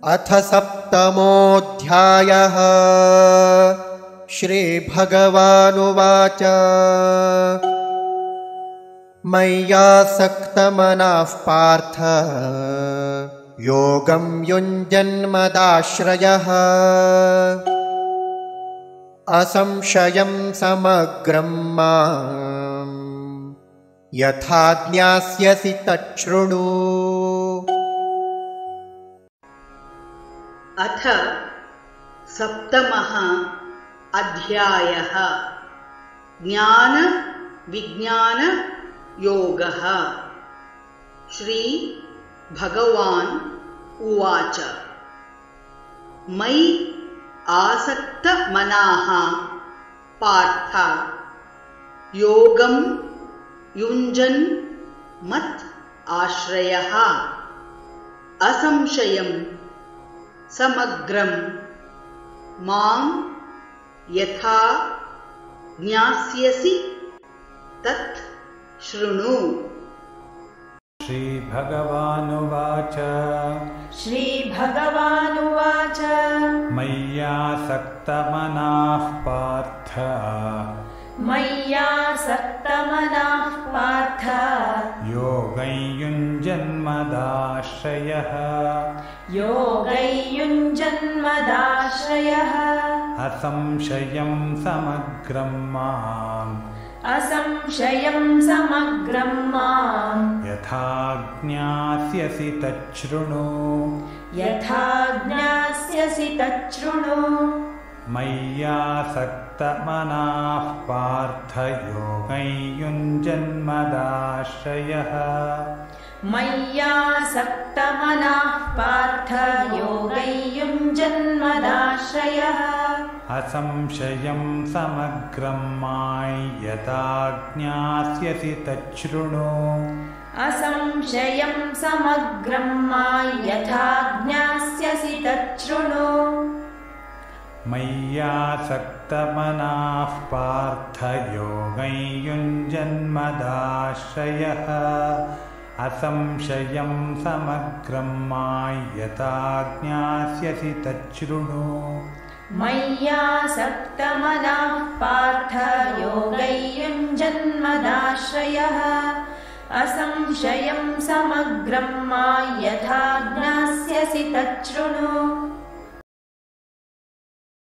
अथ सप्तमोऽध्यायः। श्रीभगवानुवाच मय्यासक्तमनः पार्थ योगं युञ्जन्मदाश्रयः असंशयं समग्रं माम् यथा ज्ञास्यसि तच्छृणु। अथ सप्तमः अध्यायः। ज्ञान विज्ञान योगः। श्री भगवान् उवाच मयि आसक्तमनाः पार्थ योगं युञ्जन् मत् आश्रयः असंशयं समग्रं मां यथा ज्ञास्यसि तत् शृणु। श्रीभगवानुवाच श्रीभगवानुवाच मय्यासक्तमनाः पार्थ मय्यासक्तमनाः पार्थ योगं युञ्जन्मदाश्रयः योगैयुञ्जन्मदाश्रयः असंशयं समग्रं माम् असंशयं समग्रं माम् यथा ज्ञास्यसि तच्छृणु। यथा ज्ञास्यसि तच्छृणु। मय्यासक्तमनाः पार्थ योगं युञ्जन्मदाश्रयः मय्यासक्तमनाः पार्थ योगैयुञ्जन्मदाश्रयः असंशयं समग्रं मां यथा ज्ञास्यसि तच्छृणु। असंशयं समग्रं मां यथा ज्ञास्यसि तच्छृणु। मय्यासक्तमनाः पार्थ योगं युञ्जन्मदाश्रयः असंशयं समग्रं मां यथा ज्ञास्यसि तच्छृणु। मय्यासक्तमनाः पार्थ योगैयुञ्जन्मदाश्रयः असंशयं समग्रं मां यथा ज्ञास्यसि तच्छृणु।